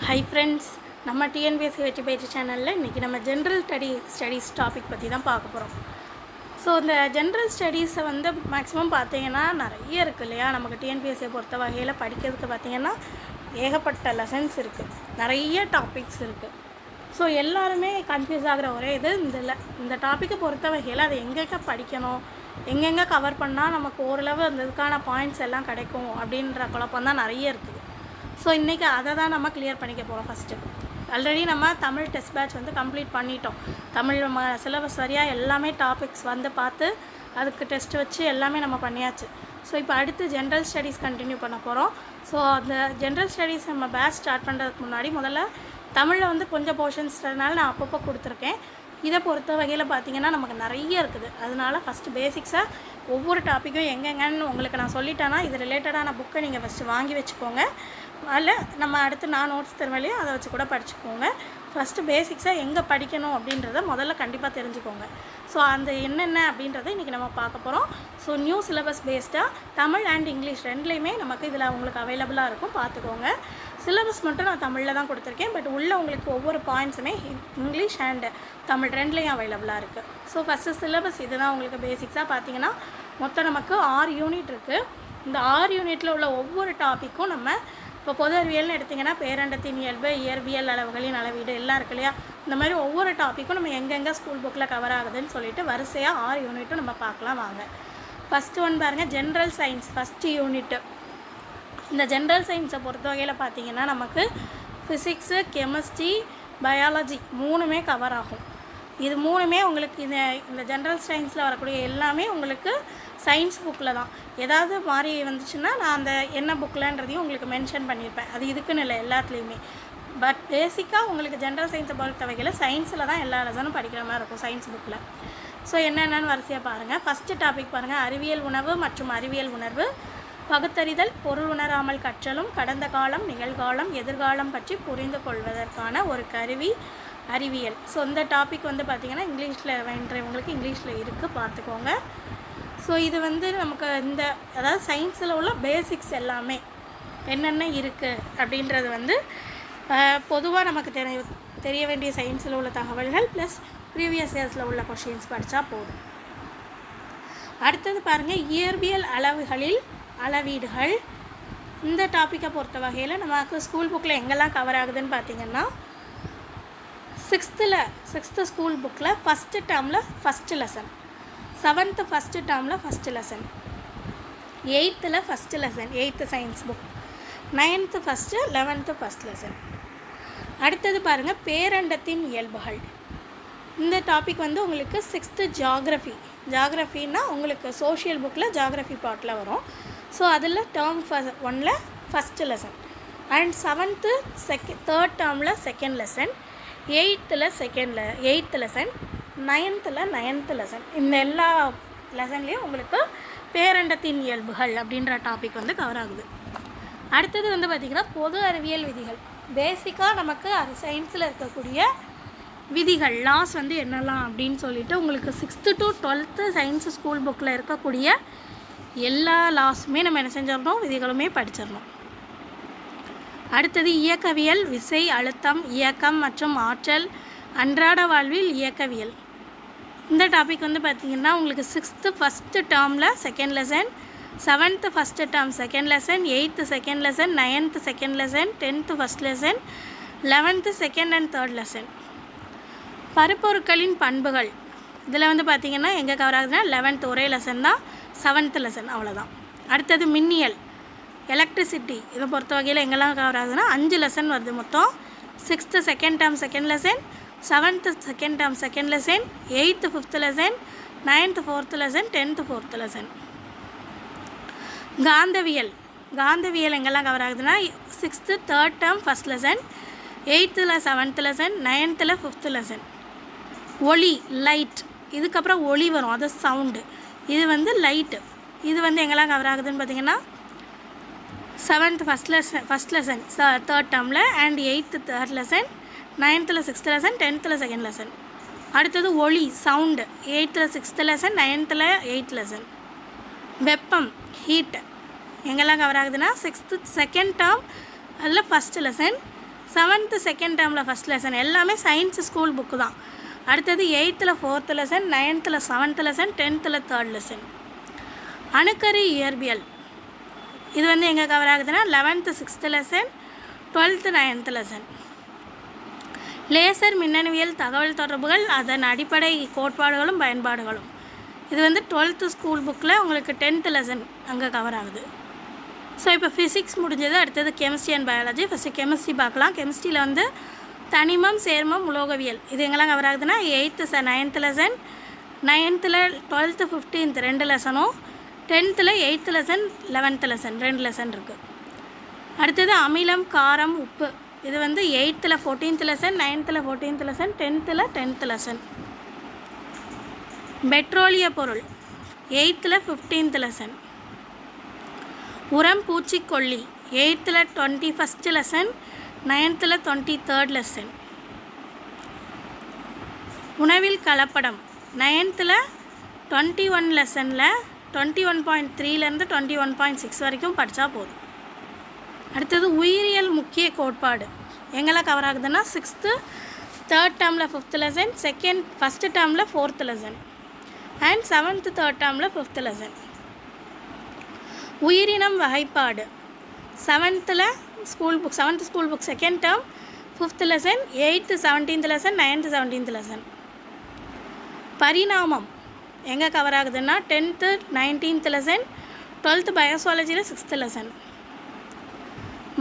Hi friends, நம்ம TNPSC வெற்றி பயிற்சி சேனலில் இன்றைக்கி நம்ம ஜென்ரல் ஸ்டடீஸ் டாபிக் பற்றி தான் பார்க்க போகிறோம். ஸோ இந்த ஜென்ரல் ஸ்டடீஸை வந்து மேக்ஸிமம் பார்த்தீங்கன்னா நிறைய இருக்குது இல்லையா. நமக்கு டிஎன்பிஎஸ்சியை பொறுத்த வகையில் படிக்கிறதுக்கு பார்த்திங்கன்னா ஏகப்பட்ட லெசன்ஸ் இருக்குது, நிறைய டாபிக்ஸ் இருக்குது. ஸோ எல்லாருமே கன்ஃபியூஸ் ஆகிற ஒரே இது இந்த டாப்பிக்கை பொறுத்த வகையில் அதை எங்கெங்கே படிக்கணும், எங்கெங்கே கவர் பண்ணால் நமக்கு ஓரளவு அந்த இதுக்கான பாயிண்ட்ஸ் எல்லாம் கிடைக்கும் அப்படின்ற குழப்பம் தான் நிறைய இருக்குது. ஸோ இன்றைக்கி அதை தான் நம்ம கிளியர் பண்ணிக்க போகிறோம். ஃபஸ்ட்டு ஆல்ரெடி நம்ம தமிழ் டெஸ்ட் பேட்ச் வந்து கம்ப்ளீட் பண்ணிட்டோம். தமிழ் சிலபஸ் வரியாக எல்லாமே டாபிக்ஸ் வந்து பார்த்து அதுக்கு டெஸ்ட் வச்சு எல்லாமே நம்ம பண்ணியாச்சு. ஸோ இப்போ அடுத்து ஜென்ரல் ஸ்டடீஸ் கண்டினியூ பண்ண போகிறோம். ஸோ அந்த ஜென்ரல் ஸ்டடீஸ் நம்ம பேட்ச் ஸ்டார்ட் பண்ணுறதுக்கு முன்னாடி முதல்ல தமிழில் வந்து கொஞ்சம் போர்ஷன்ஸ்னால நான் அப்பப்போ கொடுத்துருக்கேன். இதை பொறுத்த வகையில் பார்த்திங்கன்னா நமக்கு நிறைய இருக்குது. அதனால ஃபஸ்ட்டு பேசிக்ஸாக ஒவ்வொரு டாப்பிக்கும் எங்கெங்கன்னு உங்களுக்கு நான் சொல்லிட்டேன்னா இது ரிலேட்டடான புக்கை நீங்கள் ஃபஸ்ட்டு வாங்கி வச்சுக்கோங்க. அதில் நம்ம அடுத்து நான் நோட்ஸ் தருவேலையும் அதை வச்சு கூட படிச்சுக்கோங்க. ஃபஸ்ட்டு பேசிக்ஸாக எங்கே படிக்கணும் அப்படின்றத முதல்ல கண்டிப்பாக தெரிஞ்சுக்கோங்க. ஸோ அந்த என்னென்ன அப்படின்றத இன்றைக்கி நம்ம பார்க்க போகிறோம். ஸோ நியூ சிலபஸ் பேஸ்டாக தமிழ் அண்ட் இங்கிலீஷ் ரெண்டுலேயுமே நமக்கு இதில் உங்களுக்கு அவைலபிளாக இருக்கும், பார்த்துக்கோங்க. சிலபஸ் மட்டும் நான் தமிழில் தான் கொடுத்துருக்கேன், பட் உள்ளே உங்களுக்கு ஒவ்வொரு பாயிண்ட்ஸுமே இங்கிலீஷ் அண்ட் தமிழ் ரெண்டுலேயும் அவைலபிளாக இருக்குது. ஸோ ஃபஸ்ட்டு சிலபஸ் இது தான் உங்களுக்கு பேசிக்ஸாக பார்த்தீங்கன்னா மொத்தம் நமக்கு 6 யூனிட் இருக்குது. இந்த 6 யூனிட்டில் உள்ள ஒவ்வொரு டாப்பிக்கும் நம்ம இப்போ பொது அறிவியல்னு எடுத்திங்கன்னா பேரண்டத்தின் இயல்பு, இயற்பியல், அளவுகளின் அளவீடு எல்லாம் இருக்கு இல்லையா. இந்த மாதிரி ஒவ்வொரு டாப்பிக்கும் நம்ம எங்கெங்கே ஸ்கூல் புக்கில் கவர் ஆகுதுன்னு சொல்லிட்டு வரிசையாக 6 யூனிட்டும் நம்ம பார்க்கலாம் வாங்க. ஃபஸ்ட்டு ஒன் பாருங்கள், ஜென்ரல் சயின்ஸ் ஃபஸ்ட்டு யூனிட்டு. இந்த ஜென்ரல் சயின்ஸை பொறுத்த வகையில் பார்த்திங்கன்னா நமக்கு ஃபிசிக்ஸு, கெமிஸ்ட்ரி, பயாலஜி மூணுமே கவர் ஆகும். இது மூணுமே உங்களுக்கு இந்த ஜென்ரல் சயின்ஸில் வரக்கூடிய எல்லாமே உங்களுக்கு சயின்ஸ் புக்கில் தான். ஏதாவது மாதிரி வந்துச்சுன்னா நான் அந்த என்ன புக்கில்ன்றதையும் உங்களுக்கு மென்ஷன் பண்ணியிருப்பேன். அது இதுக்குன்னு இல்லை, எல்லாத்துலேயுமே. பட் பேசிக்காக உங்களுக்கு ஜென்ரல் சயின்ஸை பொறுத்த வகையில் சயின்ஸில் தான் எல்லா லெசனும் படிக்கிற மாதிரி இருக்கும் சயின்ஸ் புக்கில். ஸோ என்னென்னு வரிசையாக பாருங்கள். ஃபஸ்ட்டு டாபிக் பாருங்கள், அறிவியல் உணவு மற்றும் அறிவியல் உணர்வு. பகுத்தறிதல், பொருள் உணராமல் கற்றலும், கடந்த காலம், நிகழ்காலம், எதிர்காலம் பற்றி புரிந்து கொள்வதற்கான ஒரு கருவி அறிவியல். ஸோ இந்த டாபிக் வந்து பார்த்திங்கன்னா இங்கிலீஷில் வேண்டவங்களுக்கு இங்கிலீஷில் இருக்குது, பார்த்துக்கோங்க. ஸோ இது வந்து நமக்கு அதாவது சயின்ஸில் உள்ள பேசிக்ஸ் எல்லாமே என்னென்ன இருக்குது அப்படின்றது வந்து பொதுவாக நமக்கு தெரிய வேண்டிய சயின்ஸில் உள்ள தகவல்கள் ப்ளஸ் ப்ரீவியஸ் இயர்ஸில் உள்ள கொஷின்ஸ் படித்தா போதும். அடுத்தது பாருங்கள், இயற்பியல் அளவுகளில் அளவீடுகள். இந்த டாப்பிக்கை பொறுத்த வகையில் நமக்கு ஸ்கூல் புக்கில் எங்கெல்லாம் கவர் ஆகுதுன்னு பார்த்திங்கன்னா சிக்ஸ்த்து ஸ்கூல் புக்கில் ஃபஸ்ட்டு டேர்மில் ஃபஸ்ட்டு லெசன், 7th ஃபஸ்ட்டு டேர்மில் first lesson, 8th first lesson 8th science book, 9th first, 11th first lesson. அடுத்தது பாருங்கள், பேரண்டத்தின் இயல்புகள். இந்த டாபிக் வந்து உங்களுக்கு 6th ஜாகிரஃபின்னா உங்களுக்கு சோஷியல் புக்கில் ஜாகிரஃபி பார்ட்டில் வரும். ஸோ அதில் டேர்ம் 1ல் first lesson and 7th third டேர்மில் second lesson, 8th lesson, 9th lesson. இந்த எல்லா லெசன்லேயும் உங்களுக்கு பேரண்டத்தின் இயல்புகள் அப்படின்ற டாபிக் வந்து கவர் ஆகுது. அடுத்தது வந்து பார்த்திங்கன்னா பொது அறிவியல் விதிகள். பேசிக்காக நமக்கு சயின்ஸில் இருக்கக்கூடிய விதிகள் லாஸ் வந்து என்னெல்லாம் அப்படின்னு சொல்லிட்டு உங்களுக்கு 6th to 12th science school புக்கில் இருக்கக்கூடிய எல்லா லாஸுமே நம்ம என்ன செஞ்சிடணும், விதிகளுமே படிச்சிடணும். அடுத்தது இயக்கவியல், விசை, அழுத்தம், இயக்கம் மற்றும் ஆற்றல், அன்றாட வாழ்வில் இயக்கவியல். இந்த டாபிக் வந்து பார்த்திங்கன்னா உங்களுக்கு 6th ஃபஸ்ட்டு டேர்மில் second lesson, 7th first term second lesson, 8th second lesson, 9th second lesson, 10th first lesson, 11th second and third lesson. பருப்பொருட்களின் பண்புகள். இதில் வந்து பார்த்திங்கன்னா எங்கே கவர் ஆகுதுன்னா 11th ஒரே லெசன் தான், 7th லெசன் அவ்வளோதான். அடுத்தது மின்னியல், எலக்ட்ரிசிட்டி. இதை பொறுத்த வகையில் எங்கெல்லாம் கவர் ஆகுதுன்னா 5 லெசன் வருது மொத்தம். 6th second term second lesson, 7th second term second lesson, 8th fifth lesson, 9th fourth lesson, 10th fourth lesson. காந்தவியல் எங்கெல்லாம் கவர் ஆகுதுன்னா 6th third term first lesson, 8th 7th lesson, 9th 5th lesson. ஒளி, light, இதுக்கப்புறம் ஒளி வரும், அது sound. இது வந்து லைட்டு. இது வந்து எங்கெல்லாம் கவர் ஆகுதுன்னு பார்த்திங்கன்னா 7th ஃபஸ்ட் லெசன் தேர்ட் டேர்மில் and 8th third lesson, 9th 6th lesson, 10th second lesson. அடுத்தது ஒளி, sound, 8th 6th lesson, 9th 8th lesson. வெப்பம், ஹீட் எங்கெல்லாம் கவர் ஆகுதுன்னா 6th செகண்ட் டேர்ம் அதில் ஃபஸ்ட்டு லெசன், 7th செகண்ட் டேர்மில் ஃபஸ்ட் லெசன் எல்லாமே science school book தான். அடுத்தது 8th 4th lesson, 9th 7th lesson, 10th 3rd lesson. அணுக்கரு இயற்பியல் இது வந்து எங்கே கவர் ஆகுதுன்னா 11th 6th lesson, 12th 9th lesson. Laser மின்னணுவியல் தகவல் தொடர்புகள் அதன் அடிப்படை கோட்பாடுகளும் பயன்பாடுகளும் இது வந்து 12th ஸ்கூல் புக்கில் உங்களுக்கு 10th லெசன் அங்கே கவர் ஆகுது. ஸோ இப்போ ஃபிசிக்ஸ் முடிஞ்சது. அடுத்தது chemistry and biology. First chemistry பார்க்கலாம். கெமிஸ்ட்ரியில் வந்து தனிமம், சேர்மம், உலோகவியல் இது எங்கெல்லாம் கவர் ஆகுதுன்னா 8th 9th lesson, 9th 12th 15th 2 லெசனும், 10th 8th lesson 11th lesson 2 lesson இருக்குது. அடுத்தது அமிலம், காரம், உப்பு இது வந்து 8th 14th lesson, 9th 14th lesson, 10th 10th lesson. பெட்ரோலிய பொருள் 8th 15th லெசன். உரம், பூச்சிக்கொல்லி 8th 21st lesson, 9th 23rd lesson. உணவில் கலப்படம் 9th 21 லெசனில் 21.3லேருந்து 21.6 வரைக்கும் படித்தா போதும். அடுத்தது உயிரியல் முக்கிய கோட்பாடு எங்கெல்லாம் கவர் ஆகுதுன்னா 6th 3rd டேர்மில் 5th லெசன், 1st டேர்மில் 4th lesson and 7th 3rd டேர்மில் 5th லெசன். உயிரினம் வகைப்பாடு 7th school book 7th school book 2nd term 5th lesson, 8th 17th lesson, 9th 17th lesson. பரிணாமம் எங்கே கவர் ஆகுதுன்னா 10th 19th lesson, 12th பயோசாலஜியில் 6th lesson.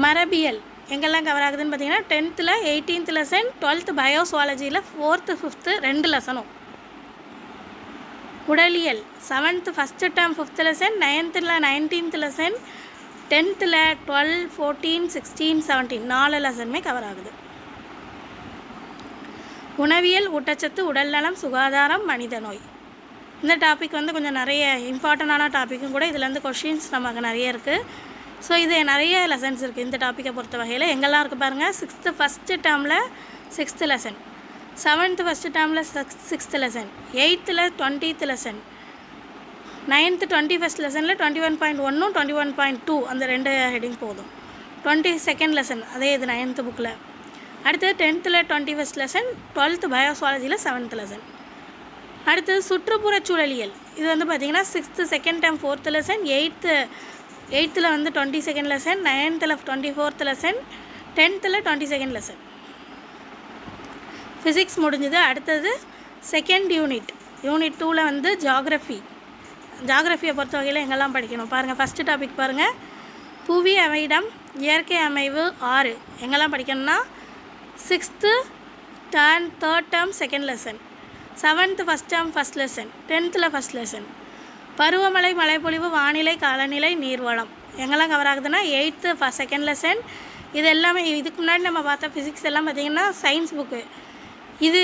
மரபியல் எங்கெல்லாம் cover ஆகுதுன்னு பார்த்தீங்கன்னா 10th 18th lesson, 12th பயோசாலஜியில் 4th 5th 2 லெசனும். உடலியல் 7th 1st term 5th lesson, 9th 19th lesson, 10th 12 14 16 17 4 லெசனுமே cover ஆகுது. உணவியல், ஊட்டச்சத்து, உடல்நலம், சுகாதாரம், மனித நோய் இந்த டாபிக் வந்து கொஞ்சம் நிறைய இம்பார்ட்டண்டான டாப்பிக்கும் கூட. இதுலேருந்து கொஷின்ஸ் நமக்கு நிறைய இருக்குது. ஸோ இது நிறைய லெசன்ஸ் இருக்குது இந்த டாப்பிக்கை பொறுத்த வகையில். எங்கெல்லாம் இருக்குது பாருங்கள். 6th 1st டேர்மில் 6th லெசன், 7th 1st டேர்மில் 6th lesson, 8th 20th lesson, 9th 21st லெசனில் 21.1 21.2 அந்த 2 ஹெட்டிங் போதும். 22nd லெசன் அதே இது 9th புக்கில். அடுத்தது 10th 21st lesson, 12th பயோசாலஜியில் 7th lesson. அடுத்தது சுற்றுப்புறச் சூழலியல் இது வந்து பார்த்திங்கன்னா 6th 2nd term 4th lesson, 8th வந்து 22nd lesson, 9th 24th lesson, 10th 22nd lesson. Physics முடிஞ்சது. அடுத்தது செகண்ட் யூனிட் 2ல் வந்து ஜாகிரஃபியை பொறுத்த வகையில் எங்கெல்லாம் படிக்கணும் பாருங்கள். ஃபஸ்ட்டு டாபிக் பாருங்கள். புவி அமைவிடம், இயற்கை அமைவு 6 எங்கெல்லாம் படிக்கணும்னா 6th 3rd term 2nd lesson, 7th 1st term 1st lesson, 10th 1st lesson. பருவமழை, மழைப்பொழிவு, வானிலை, காலநிலை, நீர்வளம் எங்கெல்லாம் கவர் ஆகுதுன்னா 8th 2nd லெசன். இது எல்லாமே இதுக்கு முன்னாடி நம்ம பார்த்த ஃபிசிக்ஸ் எல்லாம் பார்த்திங்கன்னா சயின்ஸ் புக்கு. இது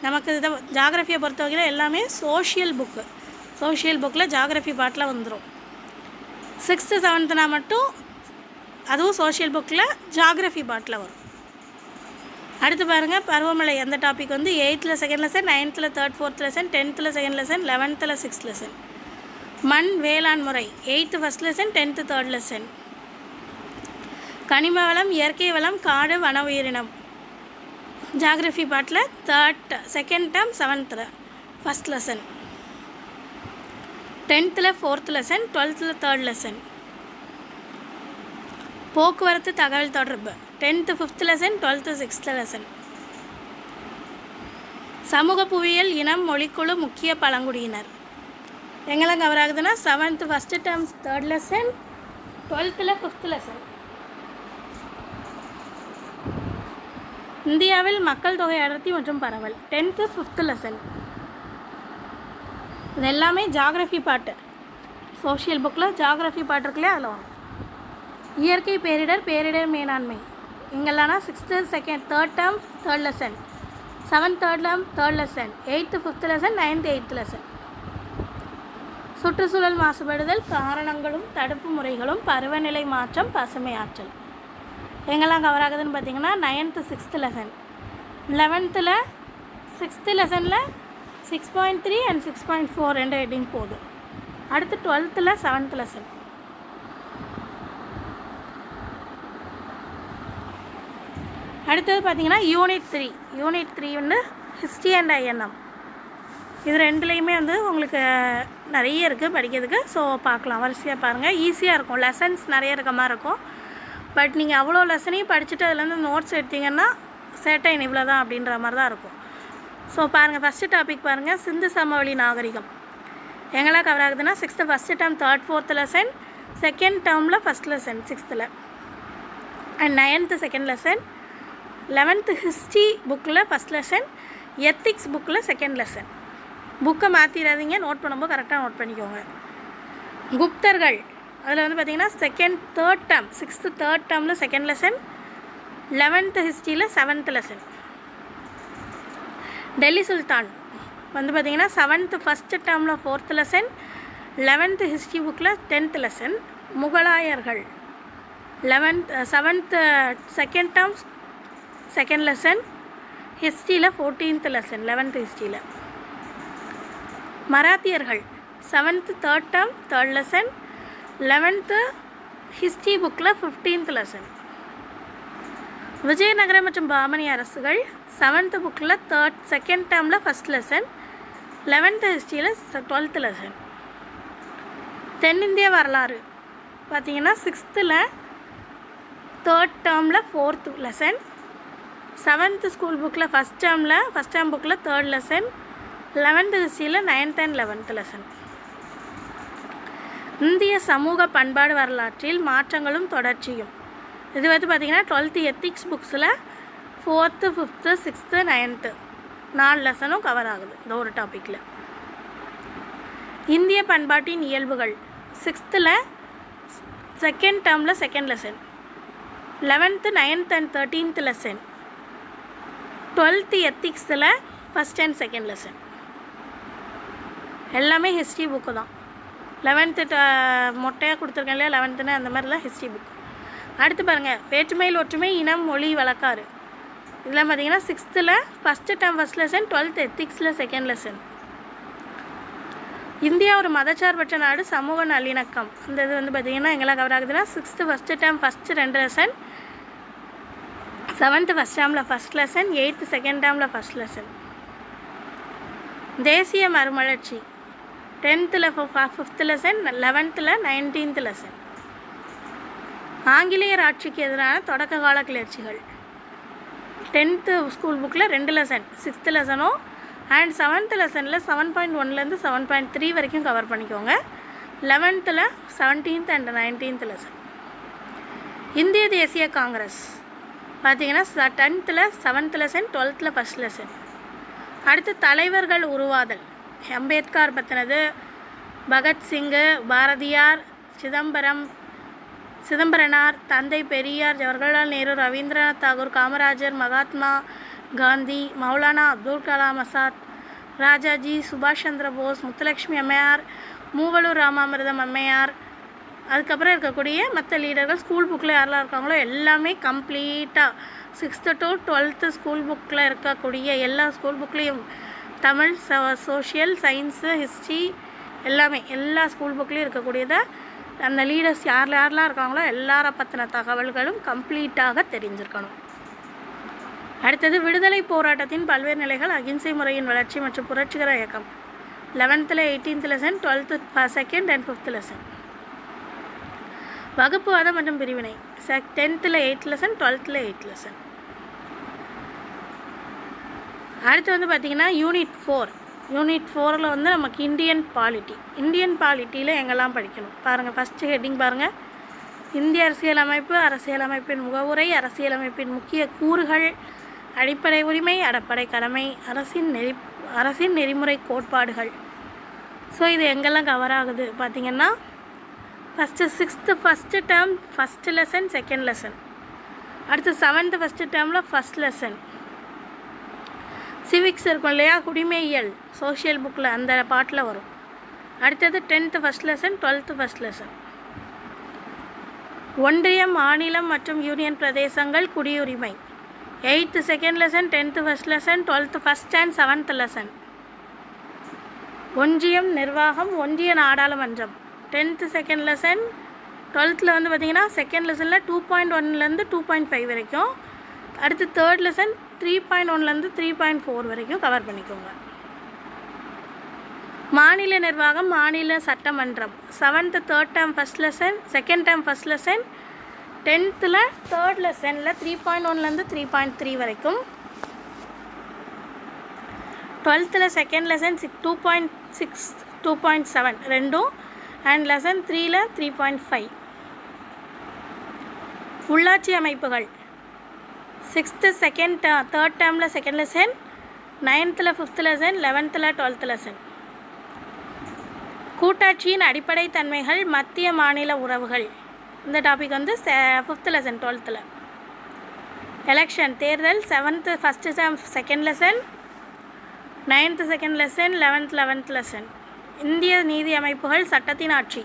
நமக்கு இதை ஜாகிரஃபியை பொறுத்த வகையில் எல்லாமே சோஷியல் புக்கில் ஜாகிரஃபி பாட்டில் வந்துடும். 6th 7th மட்டும் அதுவும் சோஷியல் புக்கில் ஜாகிரஃபி பாட்டில் வரும். அடுத்து பாருங்கள் பருவமழை அந்த டாபிக் வந்து 8th 2nd lesson, 9th 3rd 4th lesson, 10th 2nd lesson, 11th 6th lesson. மண் வேளாண் முறை 8th 1st lesson, 10th 3rd lesson. கனிம வளம், இயற்கை வளம், காடு, வன உயிரினம் ஜாகிரஃபி பாட்டில் 2nd term 7th 1st lesson, 10th 4th lesson, 12th 3rd lesson. போக்குவரத்து, தகவல் தொடர்பு 10th 5th lesson, 12th 6th lesson. சமூக புவியியல், இனம், மொழிக்குழு, முக்கிய பழங்குடியினர் எங்கெல்லாம் கவர் ஆகுதுன்னா 7th 1st term 3rd lesson, 12th 5th lesson. இந்தியாவில் மக்கள் தொகை அடர்த்தி மற்றும் பரவல் 10th 5th லெசன். இது எல்லாமே ஜாகிரஃபி பாட்டு. சோஷியல் புக்கில் ஜாகிரஃபி பாட்டு இருக்குல்லையே அதில் வரும். இயற்கை பேரிடர், பேரிடர் மேலாண்மை இங்கெல்லாம்னா 6th 2nd 3rd term 3rd lesson, 7th 3rd term 3rd lesson, 8th 5th lesson, 9th 8th lesson. சுற்றுச்சூழல் மாசுபடுதல், காரணங்களும் தடுப்பு முறைகளும், பருவநிலை மாற்றம், பசுமை ஆற்றல் எங்கெல்லாம் கவர் ஆகுதுன்னு பார்த்தீங்கன்னா 9th 6th lesson, 11th 6th லெசனில் 6.3 அண்ட் 6.4 2 ஹெட்டிங் போதும். அடுத்து 12th 7th லெசன். அடுத்தது பார்த்திங்கன்னா யூனிட் 3 வந்து ஹிஸ்ட்ரி அண்ட் ஐஎன்எம். இது ரெண்டுலேயுமே வந்து உங்களுக்கு நிறைய இருக்குது படிக்கிறதுக்கு. ஸோ பார்க்கலாம், வரிசையாக பாருங்கள். ஈஸியாக இருக்கும், லெசன்ஸ் நிறைய இருக்க மாதிரி இருக்கும். பட் நீங்கள் அவ்வளோ லெசனையும் படிச்சுட்டு அதுலேருந்து நோட்ஸ் எடுத்திங்கன்னா சேட்டைன் இவ்வளோ தான் அப்படின்ற மாதிரி தான் இருக்கும். ஸோ பாருங்கள், ஃபஸ்ட்டு டாபிக் பாருங்கள், சிந்து சமவெளி நாகரிகம். எங்கெல்லாம் கவர் ஆகுதுன்னா 6th first term 3rd 4th lesson, 2nd டேர்மில் first lesson 6th, and 9th 2nd lesson, 11th history புக்கில் ஃபஸ்ட் லெசன், எத்திக்ஸ் புக்கில் 2nd லெசன். புக்கை மாற்றிடாதீங்க, நோட் பண்ணும்போது கரெக்டாக நோட் பண்ணிக்கோங்க. குப்தர்கள் அதில் வந்து பார்த்திங்கன்னா 2nd 3rd term 6th 3rd டேர்மில் 2nd லெசன், 11th ஹிஸ்ட்ரியில் 7th லெசன். டெல்லி சுல்தான் வந்து பார்த்திங்கன்னா 7th ஃபஸ்ட்டு டேர்மில் 4th லெசன், 11th ஹிஸ்ட்ரி புக்கில் 10th லெசன். முகலாயர்கள் 7th 2nd term 2nd lesson, ஹிஸ்ட்ரியில் 14th லெசன் 11th ஹிஸ்ட்ரியில். மராத்தியர்கள் 7th 3rd term 3rd lesson, 11th history புக்கில் 15th லெசன். விஜயநகர மற்றும் பாமனி அரசுகள் 7th புக்கில் 2nd டேர்மில் ஃபஸ்ட் லெசன், 11th ஹிஸ்ட்ரியில் 12th லெசன். தென்னிந்திய வரலாறு பார்த்திங்கன்னா 6th 3rd டேர்மில் 4th லெசன், 7th ஸ்கூல் புக்கில் ஃபஸ்ட் டேர்ம் புக்கில் 3rd லெசன், 11th ஹிஸ்ட்ரியில் 9th and 11th லெசன். இந்திய சமூக பண்பாடு வரலாற்றில் மாற்றங்களும் தொடர்ச்சியும். இது வந்து பார்த்திங்கன்னா 12th ethics புக்ஸில் 4th 5th 6th 9th 4 லெசனும் cover ஆகுது இந்த ஒரு டாப்பிக்கில். இந்திய பண்பாட்டின் இயல்புகள் 6th 2nd டேர்மில் 2nd lesson, 11th 9th and 13th lesson, 12th எத்திக்ஸில் 1st and 2nd lesson. எல்லாமே ஹிஸ்ட்ரி புக்கு தான். 11th மொட்டையாக கொடுத்துருக்கேன் இல்லையா, 11th அந்த மாதிரிலாம் ஹிஸ்ட்ரி புக். அடுத்து பாருங்கள், வேற்றுமையில் ஒற்றுமை, இனம், மொழி, வழக்காறு. இதெல்லாம் பார்த்திங்கன்னா 6th first term first lesson, 12th எத்திக்ஸில் 2nd lesson. India ஒரு மதச்சார்பற்ற நாடு, சமூக நல்லிணக்கம். இந்த இது வந்து பார்த்திங்கன்னா எங்கெல்லாம் கவர் ஆகுதுன்னா 6th first term first 2 lesson, 7th first டேர்மில் ஃபஸ்ட் லெசன், 8th 2nd டேர்மில் ஃபஸ்ட் லெசன். தேசிய மறுமலர்ச்சி 10th 5th lesson, 11th 19th lesson. ஆங்கிலேயர் ஆட்சிக்கு எதிரான தொடக்க கால கிளர்ச்சிகள் 10th ஸ்கூல் புக்கில் 2 லெசன் 6th லெசனும் அண்ட் 7th லெசனில் 7.1லேருந்து 7.3 வரைக்கும் கவர் பண்ணிக்கோங்க. 11th 17th and 19th lesson. இந்திய தேசிய காங்கிரஸ் பார்த்திங்கன்னா 10th 7th lesson, 12th first lesson. அடுத்து தலைவர்கள் உருவாதல், அம்பேத்கர் பற்றினது, பகத்சிங்கு, பாரதியார், சிதம்பரனார், தந்தை பெரியார், ஜவஹர்லால் நேரு, ரவீந்திரநாத் தாகூர், காமராஜர், மகாத்மா காந்தி, மௌலானா அப்துல் கலாம் ஆசாத், ராஜாஜி, சுபாஷ் சந்திர போஸ், முத்துலட்சுமி அம்மையார், மூவலூர் ராமாமிர்தம் அம்மையார். அதுக்கப்புறம் இருக்கக்கூடிய மற்ற லீடர்கள் ஸ்கூல் புக்கில் யாரெல்லாம் இருக்காங்களோ எல்லாமே கம்ப்ளீட்டாக 6th to 12th ஸ்கூல் புக்கில் இருக்கக்கூடிய எல்லா ஸ்கூல் புக்லேயும் தமிழ், சோஷியல், சயின்ஸு, ஹிஸ்ட்ரி எல்லாமே எல்லா ஸ்கூல் புக்லேயும் இருக்கக்கூடியதை அந்த லீடர்ஸ் யாரெல்லாம் இருக்காங்களோ எல்லாரை பற்றின தகவல்களும் கம்ப்ளீட்டாக தெரிஞ்சிருக்கணும். அடுத்தது விடுதலை போராட்டத்தின் பல்வேறு நிலைகள், அகிம்சை முறையின் வளர்ச்சி மற்றும் புரட்சிகர இயக்கம். 11th 18th lesson, 12th 2nd and 5th lesson. வகுப்புவாதம் மற்றும் பிரிவினை 10th 8th lesson, 12th 8th lesson. அடுத்து வந்து பார்த்திங்கன்னா யூனிட் 4ல் வந்து நமக்கு இந்தியன் பாலிட்டியில் எங்கெல்லாம் படிக்கணும் பாருங்கள். ஃபஸ்ட்டு ஹெட்டிங் பாருங்கள், இந்திய அரசியலமைப்பு, அரசியலமைப்பின் முகவுரை, அரசியலமைப்பின் முக்கிய கூறுகள், அடிப்படை உரிமை, அடிப்படை கடமை, அரசின் நெறிமுறை கோட்பாடுகள். ஸோ இது எங்கெல்லாம் கவர் ஆகுது பார்த்திங்கன்னா first 6th first term first lesson 2nd lesson. அடுத்து 7th ஃபஸ்ட்டு டேர்மில் ஃபஸ்ட் லெசன். சிவிக்ஸ் இருக்கும் இல்லையா, குடிமையியல் சோஷியல் புக்கில் அந்த பாட்டில் வரும். அடுத்தது 10th first lesson, 12th first lesson. ஒன்றியம், மாநிலம் மற்றும் யூனியன் பிரதேசங்கள், குடியுரிமை 8th 2nd lesson, 10th first lesson, 12th first and 7th lesson. ஒன்றியம், நிர்வாகம், ஒன்றிய நாடாளுமன்றம் 10th 2nd லெசன். 12th வந்து பார்த்திங்கன்னா 2nd லெசனில் 2.1லேருந்து 2.5 வரைக்கும். அடுத்து தேர்ட் லெசன் 3.1லேருந்து 3.4 வரைக்கும் கவர் பண்ணிக்கோங்க. மாநில நிர்வாகம், மாநில சட்டமன்றம் 7th third term first lesson, second term first lesson, 10th third லெசனில் 3.1லேருந்து 3.3 வரைக்கும், 12th செகண்ட் லெசன் 2.6 2.7 ரெண்டும், அண்ட் லெசன் 3ல் 3.5. உள்ளாட்சி அமைப்புகள் 6th செகண்ட் தேர்ட் டேர்மில் second lesson, 9th 5th lesson, 11th 12th lesson. கூட்டாட்சியின் அடிப்படை தன்மைகள், மத்திய மாநில உறவுகள், இந்த டாபிக் வந்து 5th லெசன் 12th. எலெக்ஷன் தேர்தல் 7th first term second lesson, 9th second lesson, 11th lesson. இந்திய நீதி அமைப்புகள், சட்டத்தின் ஆட்சி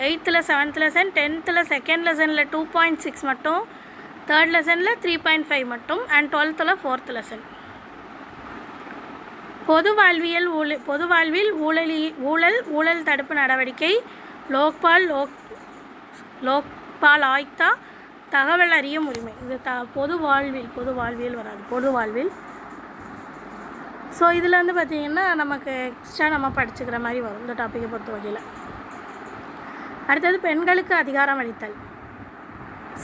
8th 7th lesson, 10th second லெசனில் 2.6 மட்டும், தேர்ட் லெசனில் 3.5 மட்டும், அண்ட் 12th 4th லெசன். பொது வாழ்வில் ஊழல் தடுப்பு நடவடிக்கை, லோக்பால் ஆயுக்தா, தகவல் அறியும் உரிமை. இது பொது வாழ்வியல் வராது, பொது வாழ்வில். ஸோ இதில் வந்து பார்த்திங்கன்னா நமக்கு எக்ஸ்ட்ரா நம்ம படிச்சுக்கிற மாதிரி வரும் இந்த டாப்பிக்கை பொறுத்த வகையில். அடுத்தது பெண்களுக்கு அதிகாரம் அளித்தல்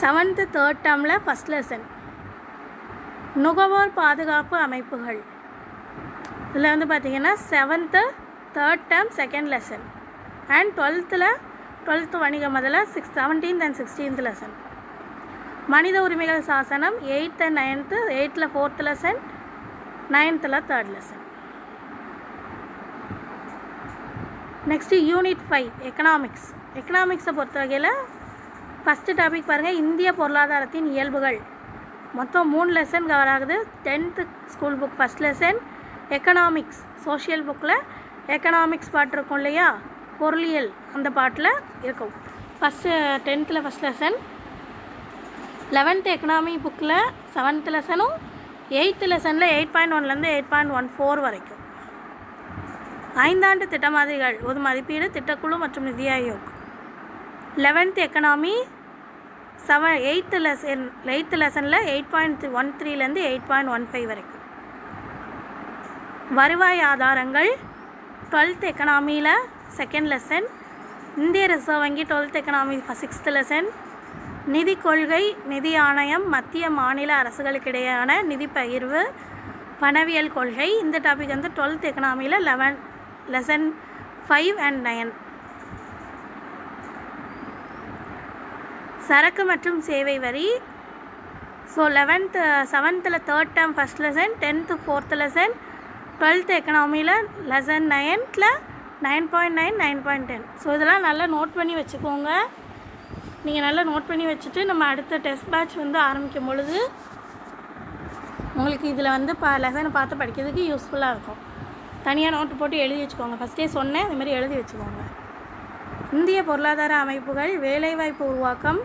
7th தேர்ட் டேர்மில் ஃபஸ்ட் லெசன். நுகர்வோர் பாதுகாப்பு அமைப்புகள், இதில் வந்து பார்த்திங்கன்னா 7th third term second lesson, and 12th வணிக முதல்ல 17th and 16th லெசன். மனித உரிமைகள் சாசனம் 8th and 9th, 8th 4th lesson, 9th 3rd lesson. Next unit 5 எக்கனாமிக்ஸை பொறுத்த வகையில் ஃபஸ்ட்டு டாபிக் பாருங்கள், இந்திய பொருளாதாரத்தின் இயல்புகள். மொத்தம் 3 லெசன் கவர் ஆகுது. 10th school book first lesson, economics social புக்கில் எக்கனாமிக்ஸ் பாட்டு இருக்கும் இல்லையா, பொருளியல் அந்த பாட்டில் இருக்கும். 10th first lesson, 11th economy புக்கில் 7th லெசனும், 8th லெசனில் 8.1லேருந்து 8.14 வரைக்கும். 5ஆண்டு திட்ட மாதிரிகள், ஒரு மதிப்பீடு, திட்டக்குழு மற்றும் நிதி ஆயோக். 11th எக்கனாமி 8th லெசனில் 8.13லேருந்து 8.15 வரைக்கும். வருவாய் ஆதாரங்கள் 12th எக்கனாமியில் செகண்ட் லெசன். இந்திய ரிசர்வ் வங்கி 12th எக்கனாமி 6th லெசன். நிதி கொள்கை, நிதி ஆணையம், மத்திய மாநில அரசுகளுக்கிடையான நிதி பகிர்வு, பணவியல் கொள்கை. இந்த டாபிக் வந்து 12th எக்கனாமியில் லெசன் 5 and 9. சரக்கு மற்றும் சேவை வரி. So 7th third term first lesson, 10th 4th lesson, 12th எக்கனாமியில் லெசன் 9th 9.9 9.10. ஸோ இதெல்லாம் நல்லா நோட் பண்ணி வச்சுக்கோங்க. நீங்கள் நல்லா நோட் பண்ணி வச்சுட்டு நம்ம அடுத்த டெஸ்ட் பேட்ச் வந்து ஆரம்பிக்கும் பொழுது உங்களுக்கு இதில் வந்து லெசனை பார்த்து படிக்கிறதுக்கு யூஸ்ஃபுல்லாக இருக்கும். தனியாக நோட்டு போட்டு எழுதி வச்சுக்கோங்க. ஃபஸ்ட்டே சொன்னேன், அது மாதிரி எழுதி வச்சுக்கோங்க. இந்திய பொருளாதார அமைப்புகள், வேலைவாய்ப்பு உருவாக்கம்.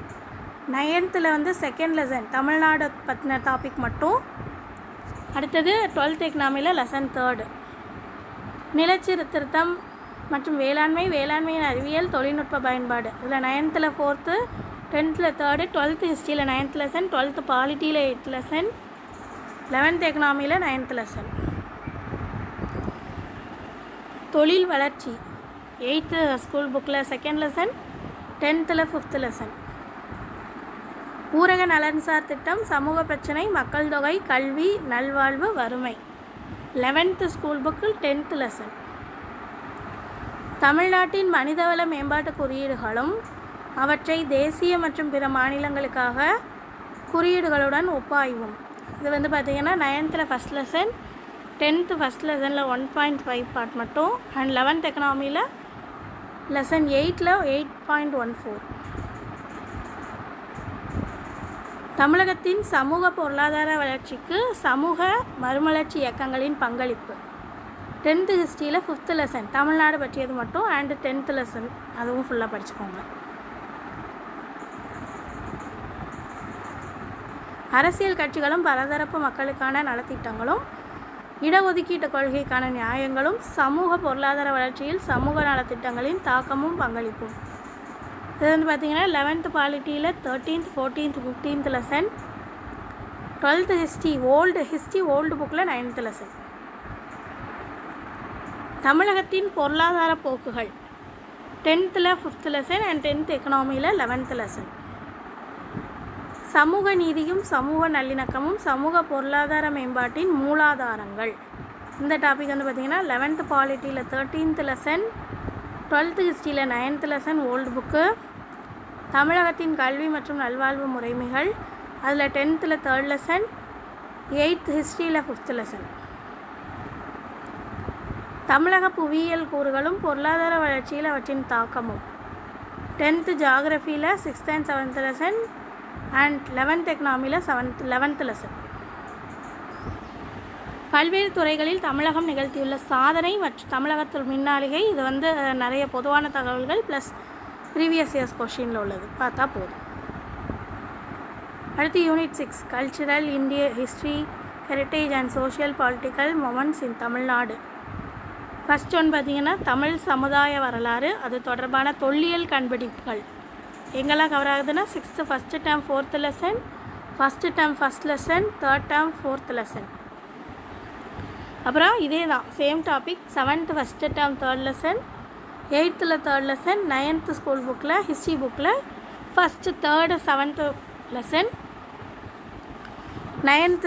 9th வந்து செகண்ட் லெசன், தமிழ்நாடு பற்றின டாபிக் மட்டும். அடுத்தது 12th எக்கனாமியில் லெசன் 3. நிலச்சீர்திருத்தம் மற்றும் வேளாண்மையின் அறிவியல், தொழில்நுட்ப பயன்பாடு. இதில் 9th 4th, 10th 3rd, 12th ஹிஸ்ட்ரியில் 9th lesson, 12th பாலிட்டியில் 8th lesson, 11th எக்கனாமியில் 9th lesson. தொழில் வளர்ச்சி 8th ஸ்கூல் புக்கில் second lesson, 10th 5th lesson. ஊரக நலன்சார் திட்டம், சமூக பிரச்சனை, மக்கள் தொகை, கல்வி, நல்வாழ்வு, வறுமை. 11th ஸ்கூல் புக்கில் 10th லெசன். தமிழ்நாட்டின் மனிதவள மேம்பாட்டு குறியீடுகளும் அவற்றை தேசிய மற்றும் பிற மாநிலங்களுக்காக குறியீடுகளுடன் ஒப்பாய்வும். இது வந்து பார்த்திங்கன்னா 9th first lesson, 10th first லெசனில் 1.5 பார்ட் மட்டும், அண்ட் 11th எக்கனாமியில் லெசன் 8ல் 8.14. தமிழகத்தின் சமூக பொருளாதார வளர்ச்சிக்கு சமூக மறுமலர்ச்சி இயக்கங்களின் பங்களிப்பு. 10th ஹிஸ்ட்ரியில் 5th லெசன், தமிழ்நாடு பற்றியது மட்டும், அண்டு 10th லெசன் அதுவும் ஃபுல்லாக படிச்சுக்கோங்க. அரசியல் கட்சிகளும் பலதரப்பு மக்களுக்கான நலத்திட்டங்களும், இடஒதுக்கீட்டு கொள்கைக்கான நியாயங்களும், சமூக பொருளாதார வளர்ச்சியில் சமூக நலத்திட்டங்களின் தாக்கமும் பங்களிப்பும். இது வந்து பார்த்திங்கன்னா 11th பாலிட்டியில் 13th 14th 15th lesson, twelfth history old புக்கில் 9th லெசன். தமிழகத்தின் பொருளாதார போக்குகள் 10th 5th lesson and 10th எக்கனாமியில் 11th lesson. சமூக நீதியும் சமூக நல்லிணக்கமும் சமூக பொருளாதார மேம்பாட்டின் மூலாதாரங்கள். இந்த டாபிக் வந்து பார்த்திங்கன்னா 11th பாலிட்டியில் 13th லெசன், 12th ஹிஸ்ட்ரியில் 9th லெசன் ஓல்டு புக்கு. தமிழகத்தின் கல்வி மற்றும் நல்வாழ்வு முறைமைகள் அதில் 10th 3rd லெசன், 8th ஹிஸ்ட்ரியில் 5th லெசன். தமிழக புவியியல் கூறுகளும் பொருளாதார வளர்ச்சியில் அவற்றின் தாக்கமும் 10th ஜியாகிரஃபியில் 6th and 7th lesson and 11th எக்கனாமியில் 11th lesson. பல்வேறு துறைகளில் தமிழகம் நிகழ்த்தியுள்ள சாதனை மற்றும் தமிழகத்தில் முன்னாளிகை. இது வந்து நிறைய பொதுவான தகவல்கள் ப்ளஸ் ப்ரீவியஸ் இயர்ஸ் கொஷினில் உள்ளது, பார்த்தா போதும். அடுத்து யூனிட் 6 கல்ச்சுரல் இந்திய history heritage and social political moments in Tamil Nadu. First one பார்த்திங்கன்னா தமிழ் சமுதாய வரலாறு, அது தொடர்பான தொல்லியல் கண்டுபிடிப்புகள் எங்கெல்லாம் கவர் ஆகுதுன்னா 6th first term 4th lesson, first term 1st lesson, 3rd term 4th lesson. அப்புறம் இதே தான் same topic 7th first term 3rd lesson, 8th 3rd lesson, 9th school புக்கில் ஹிஸ்ட்ரி புக்கில் 1st 3rd 7th lesson, 9th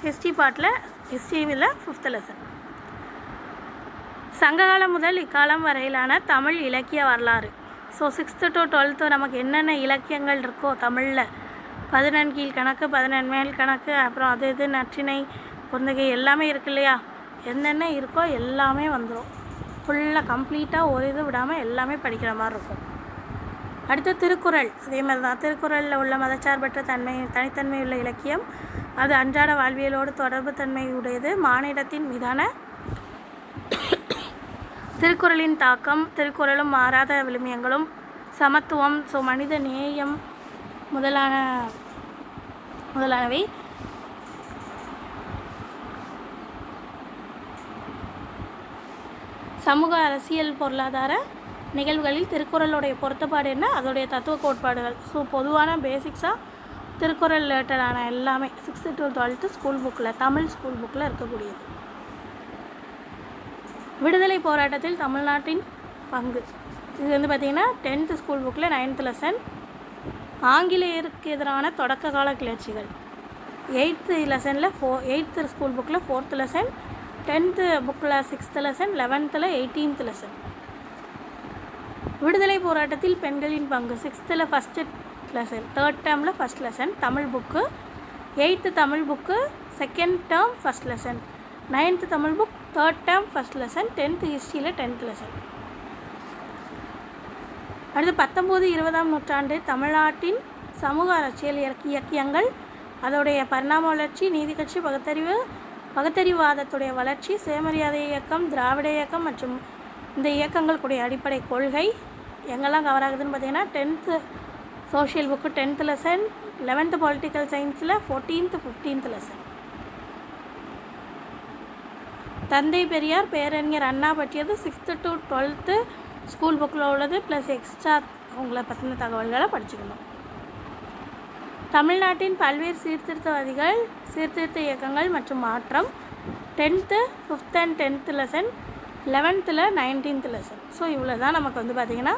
history பார்ட்டில் ஹிஸ்ட்ரியில் 5th lesson. சங்ககாலம் முதல் இக்காலம் வரையிலான தமிழ் இலக்கிய வரலாறு. ஸோ 6th to 12th நமக்கு என்னென்ன இலக்கியங்கள் இருக்கோ தமிழில் 14 கீழ்கணக்கு, 14 மேல் கணக்கு, அப்புறம் அது இது நற்றிணை, குறுந்தொகை எல்லாமே இருக்கு இல்லையா, என்னென்ன இருக்கோ எல்லாமே வந்துடும். ஃபுல்லாக கம்ப்ளீட்டாக ஒரு இது விடாமல் எல்லாமே படிக்கிற மாதிரி இருக்கும். அடுத்து திருக்குறள், அதே மாதிரி தான். திருக்குறளில் உள்ள மதச்சார்பற்ற தனித்தன்மை உள்ள இலக்கியம், அது அன்றாட வாழ்வியலோடு தொடர்பு தன்மை உடையது. மானிடத்தின் மீதான திருக்குறளின் தாக்கம், திருக்குறளும் மாறாத விழுமியங்களும், சமத்துவம், ஸோ மனித நேயம் முதலானவை. சமூக அரசியல் பொருளாதார நிகழ்வுகளில் திருக்குறளுடைய பொருத்தப்பாடு என்ன, அதோடைய தத்துவ கோட்பாடுகள். ஸோ பொதுவான பேசிக்ஸாக திருக்குறள் ரிலேட்டடான எல்லாமே 6th to 12th ஸ்கூல் புக்கில் தமிழ் ஸ்கூல் புக்கில் இருக்கக்கூடியது. விடுதலை போராட்டத்தில் தமிழ்நாட்டின் பங்கு, இது வந்து பார்த்திங்கன்னா 10th ஸ்கூல் புக்கில் 9th லெசன். ஆங்கிலேயருக்கு எதிரான தொடக்க கால கிளர்ச்சிகள் 8th லெசனில் 8th ஸ்கூல் புக்கில் 4th லெசன், 10th புக்கில் 6th lesson, 11th 18th lesson. விடுதலை போராட்டத்தில் பெண்களின் பங்கு 6th 1st லெசன், 3rd டேர்மில் 1st lesson Tamil book, 8th Tamil book 2nd term 1st lesson, 9th Tamil book 3rd term 1st lesson, 10th ஹிஸ்ட்ரியில் 10th lesson. அடுத்து 19-20ஆம் நூற்றாண்டு தமிழ்நாட்டின் சமூக அரசியல் இயக்கியங்கள், அதோடைய பரிணாம வளர்ச்சி, நீதி கட்சி, பகுத்தறிவாதத்துடைய வளர்ச்சி, சுயமரியாதை இயக்கம், திராவிட இயக்கம் மற்றும் இந்த இயக்கங்கள் கூடிய அடிப்படை கொள்கை எங்கெல்லாம் கவர் ஆகுதுன்னு பார்த்திங்கன்னா 10th social book 10th lesson, 11th political சயின்ஸில் 14th 15th லெசன். தந்தை பெரியார் பேரறிஞர் அண்ணா பற்றியது 6th to 12th ஸ்கூல் புக்கில் உள்ளது, ப்ளஸ் எக்ஸ்ட்ரா அவங்கள பற்றின தகவல்களை படிச்சுக்கணும். தமிழ்நாட்டின் பல்வேறு சீர்திருத்த இயக்கங்கள் மற்றும் மாற்றம் 10th 5th and 10th lesson, 11th 19th lesson. So இவ்வளோ தான் நமக்கு வந்து பார்த்திங்கன்னா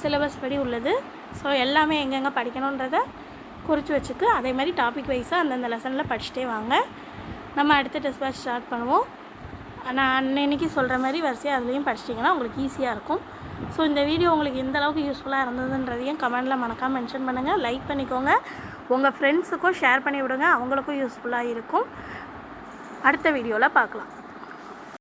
சிலபஸ் படி உள்ளது. ஸோ எல்லாமே எங்கெங்கே படிக்கணுன்றதை குறித்து வச்சுக்கு அதே மாதிரி டாபிக் வைஸாக அந்தந்த லெசனில் படிச்சுட்டே வாங்க. நம்ம அடுத்த டெஸ்ட் பேட்ச் ஸ்டார்ட் பண்ணுவோம். நான் அன்னைக்கு சொல்கிற மாதிரி வரிசையாக அதுலேயும் படிச்சிட்டிங்கன்னா உங்களுக்கு ஈஸியாக இருக்கும். ஸோ இந்த வீடியோ உங்களுக்கு எந்த அளவுக்கு யூஸ்ஃபுல்லாக இருந்ததுன்றதையும் கமெண்டில் மறக்காமல் மென்ஷன் பண்ணுங்கள். லைக் பண்ணிக்கோங்க, உங்கள் ஃப்ரெண்ட்ஸுக்கும் ஷேர் பண்ணி விடுங்க, அவங்களுக்கும் யூஸ்ஃபுல்லாக இருக்கும். அடுத்த வீடியோவில் பார்க்கலாம்.